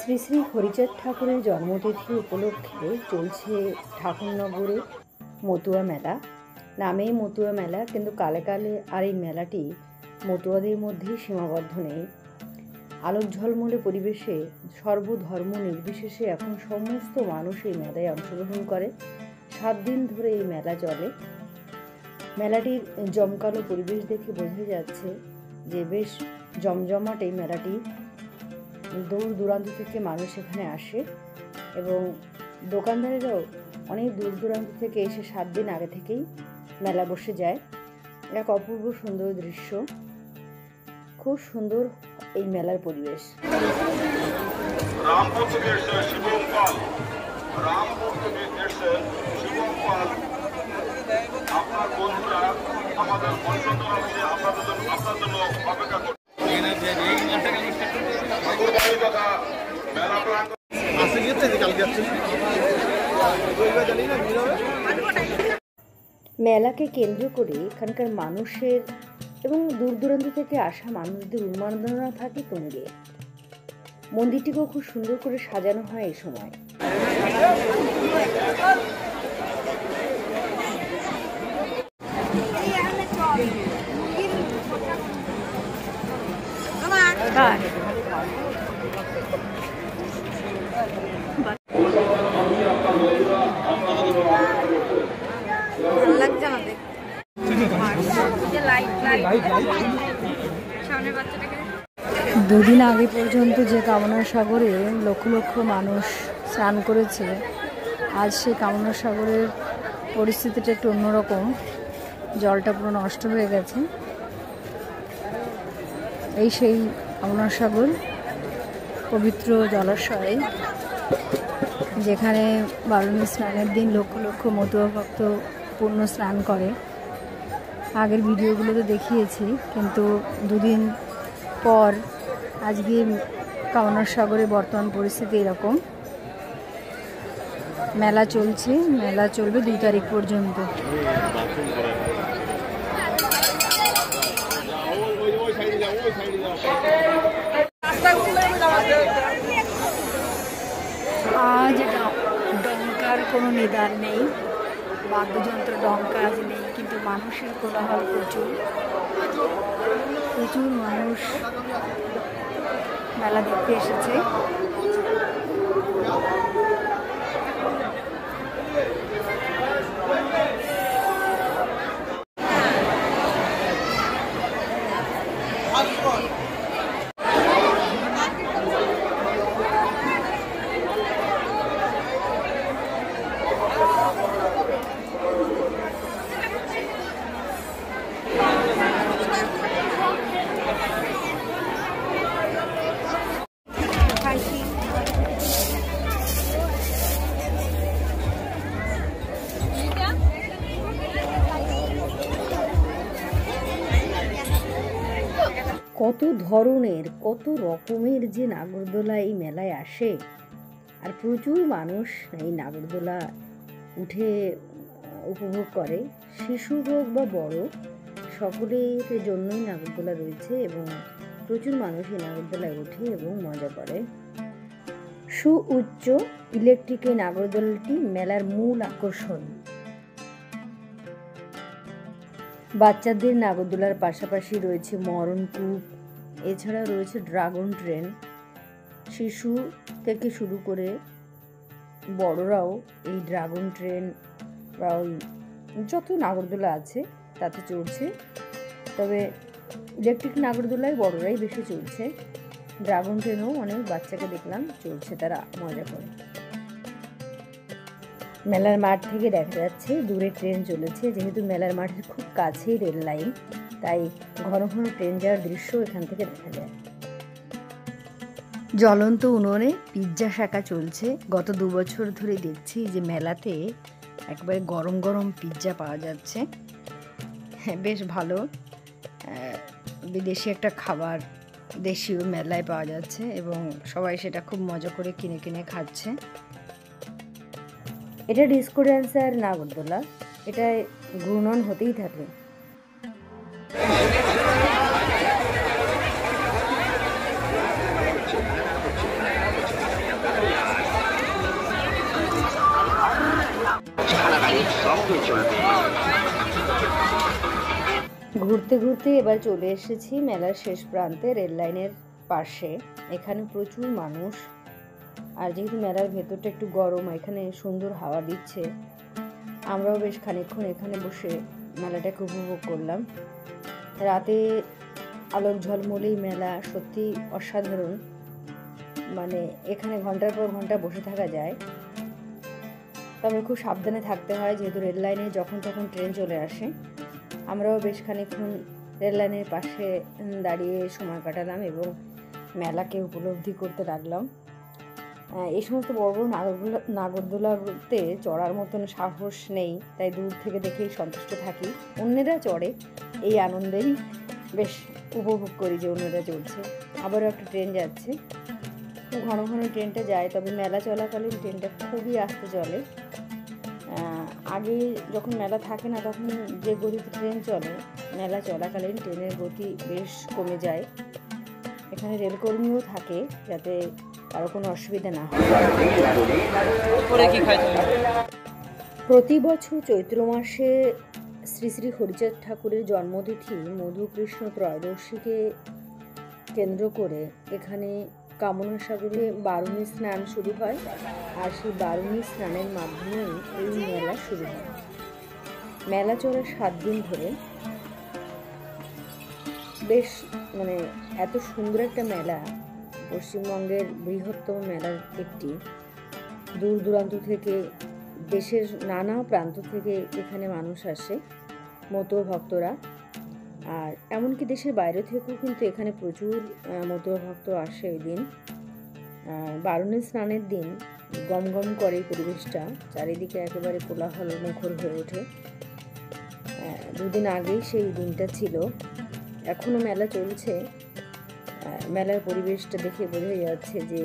শ্রী শ্রী হরিচাঁদ ঠাকুরের জন্মতিথি উপলক্ষে চলছে ঠাকুরনগরে মতুয়া মেলা। নামেই মতুয়া মেলা, কিন্তু কালে কালে আর এই মেলাটি মতুয়াদের মধ্যেই সীমাবদ্ধ নেই। আলোক ঝলমলে পরিবেশে সর্বধর্ম নির্বিশেষে এখন সমস্ত মানুষ এই মেলায় অংশগ্রহণ করে। 7 দিন ধরে এই মেলা চলে। মেলাটির জমকালো পরিবেশ দেখে বোঝা যাচ্ছে যে বেশ জমজমাট এই মেলাটি। দূর দূরান্ত থেকে মানুষ এখানে আসে এবং দোকানদারেরাও অনেক দূর দূরান্ত থেকে এসে 7 দিন আগে থেকেই মেলা বসে যায়। এক অপূর্ব সুন্দর দৃশ্য, খুব সুন্দর এই মেলার পরিবেশ। আপনার বন্ধুরা আমাদের আপনার জন্য অপেক্ষা করছে। মেলাকে কেন্দ্র করে এখানকার মানুষের এবং দূর দূরান্ত থেকে আসা মানুষদের উন্মাদনা থাকে তুঙ্গে। মন্দিরটিকেও খুব সুন্দর করে সাজানো হয় এই সময়। দুদিন আগে পর্যন্ত যে কামনা সাগরে লক্ষ লক্ষ মানুষ স্নান করেছে, আজ সেই কামনা সাগরের পরিস্থিতিটা একটু অন্যরকম। জলটা পুরো নষ্ট হয়ে গেছে। এই সেই কামনা সাগর, পবিত্র জলাশয়, যেখানে বারুণী স্নানের দিন লক্ষ লক্ষ মতুয়া ভক্ত পূর্ণ স্নান করে। আগের ভিডিওগুলোতে দেখিয়েছি, কিন্তু দুদিন পর আজকে কামনা সাগরে বর্তমান পরিস্থিতি এরকম। মেলা চলছে, মেলা চলবে 2 তারিখ পর্যন্ত। আজ ডঙ্কার কোনো নিদান নেই, বাদ্যযন্ত্র ডঙ্কা আজ নেই, কিন্তু মানুষের কোলাহল প্রচুর। প্রচুর মানুষ মেলা দেখতে এসেছে। কত ধরনের, কত রকমের যে নাগরদোলা এই মেলায় আসে, আর প্রচুর মানুষ এই নাগরদোলা উঠে উপভোগ করে। শিশু হোক বা বড়, সকলের জন্যই নাগরদোলা রয়েছে এবং প্রচুর মানুষ এই নাগরদোলায় ওঠে এবং মজা করে। সুউচ্চ ইলেকট্রিক এই নাগরদোলাটি মেলার মূল আকর্ষণ। বাচ্চাদের নাগরদোলার পাশাপাশি রয়েছে মরণকূপ, এছাড়া রয়েছে ড্রাগন ট্রেন। শিশু থেকে শুরু করে বড়রাও এই ড্রাগন ট্রেন বা ওই যত নাগরদোলা আছে তাতে চড়ছে। তবে ইলেকট্রিক নাগরদোলায় বড়রাই বেশি চড়ছে। ড্রাগন ট্রেনও অনেক বাচ্চাকে দেখলাম চড়ছে, তারা মজা করে। মেলার মাঠ থেকে দেখা যাচ্ছে দূরে ট্রেন চলেছে। যেহেতু মেলার মাঠের খুব কাছেই রেল লাইন, তাই ঘন ঘন ট্রেন যাওয়ার দৃশ্য এখান থেকে দেখা যায়। জ্বলন্ত উনুনে পিৎজা শাঁকা চলছে। গত 2 বছর ধরে দেখছি যে মেলাতে একবারে গরম গরম পিৎজা পাওয়া যাচ্ছে। বেশ ভালো, বিদেশি একটা খাবার দেশীয় মেলায় পাওয়া যাচ্ছে এবং সবাই সেটা খুব মজা করে কিনে কিনে খাচ্ছে। এটা ডিস্কো ড্যান্সার নাগরদোলা, এটা ঘূর্ণন হতেই থাকে। ঘুরতে ঘুরতে এবার চলে এসেছি মেলার শেষ প্রান্তে, রেল লাইনের পাশে। এখানে প্রচুর মানুষ, আর যেহেতু মেলার ভেতরটা একটু গরম, এখানে সুন্দর হাওয়া দিচ্ছে। আমরাও বেশ খানিকক্ষণ এখানে বসে মেলাটাকে উপভোগ করলাম। রাতে আলোক ঝলমলেই মেলা, সত্যি অসাধারণ। মানে এখানে ঘন্টার পর ঘন্টা বসে থাকা যায়, তবে খুব সাবধানে থাকতে হয়, যেহেতু রেল লাইনে যখন তখন ট্রেন চলে আসে। আমরাও বেশ খানিকক্ষণ রেল লাইনের পাশে দাঁড়িয়ে সময় কাটালাম এবং মেলাকে উপলব্ধি করতে লাগলাম। এই সমস্ত বড় বড় নাগরদোলাতে চড়ার মতন সাহস নেই, তাই দূর থেকে দেখেই সন্তুষ্ট থাকি। অন্যেরা চড়ে, এই আনন্দেই বেশ উপভোগ করি যে অন্যরা চড়ছে। আবারও একটা ট্রেন যাচ্ছে, ঘন ঘন ট্রেনটা যায়, তবে মেলা চলাকালীন ট্রেনটা খুবই আস্তে চলে। আগে যখন মেলা থাকে না তখন যে গতিতে ট্রেন চলে, মেলা চলাকালীন ট্রেনের গতি বেশ কমে যায়। এখানে রেলকর্মীও থাকে যাতে কারো কোনো অসুবিধা না হয়। প্রতি বছর চৈত্র মাসে শ্রী শ্রী হরিচাঁদ ঠাকুরের জন্মতিথি মধুকৃষ্ণ ত্রয়োদশীকে কেন্দ্র করে এখানে কামনা সাগরে বারুণী স্নান শুরু হয়, আর সেই বারুণী স্নানের মাধ্যমেই এই মেলা শুরু হয়। মেলা চলে 7 দিন ধরে। বেশ মানে এত সুন্দর একটা মেলা, পশ্চিমবঙ্গের বৃহত্তম মেলার একটি। দূর দূরান্ত থেকে, দেশের নানা প্রান্ত থেকে এখানে মানুষ আসে, মতুয়া ভক্তরা। আর এমনকি দেশের বাইরে থেকেও কিন্তু এখানে প্রচুর মতুয়া ভক্ত আসে ওই দিন। বারুণী স্নানের দিন গম গম করে পরিবেশটা, চারিদিকে একেবারে কোলাহল মুখর হয়ে ওঠে। 2 দিন আগেই সেই দিনটা ছিল, এখনও মেলা চলছে। মেলার পরিবেশটা দেখে বোঝা যাচ্ছে যে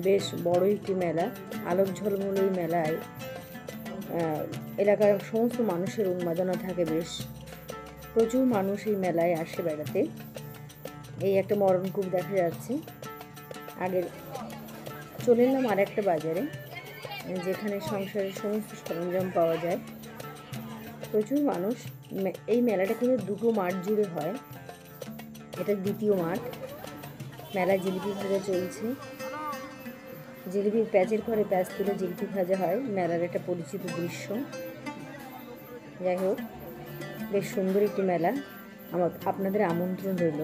বেশ বড় একটি মেলা। আলোক ঝলমলে মেলায় এলাকার সমস্ত মানুষের উন্মাদনা থাকে বেশ। প্রচুর মানুষ এই মেলায় আসে বেড়াতে। এই একটা মরণকূপ দেখা যাচ্ছে। আগে চলে এলাম আর একটা বাজারে, যেখানে সংসারের সমস্ত সরঞ্জাম পাওয়া যায়। প্রচুর মানুষ। এই মেলাটা কিন্তু 2টো মাঠ জুড়ে হয়, এটা 2য় মাঠ। মেলায় জিলিপি ভাজা চলছে, জিলিপির প্যাচের ঘরে প্যাচ তুলে জিলিপি ভাজা হয়। মেলার একটা পরিচিত দৃশ্য। যাই হোক, বেশ সুন্দর একটি মেলা, আপনাদের আমন্ত্রণ রইল।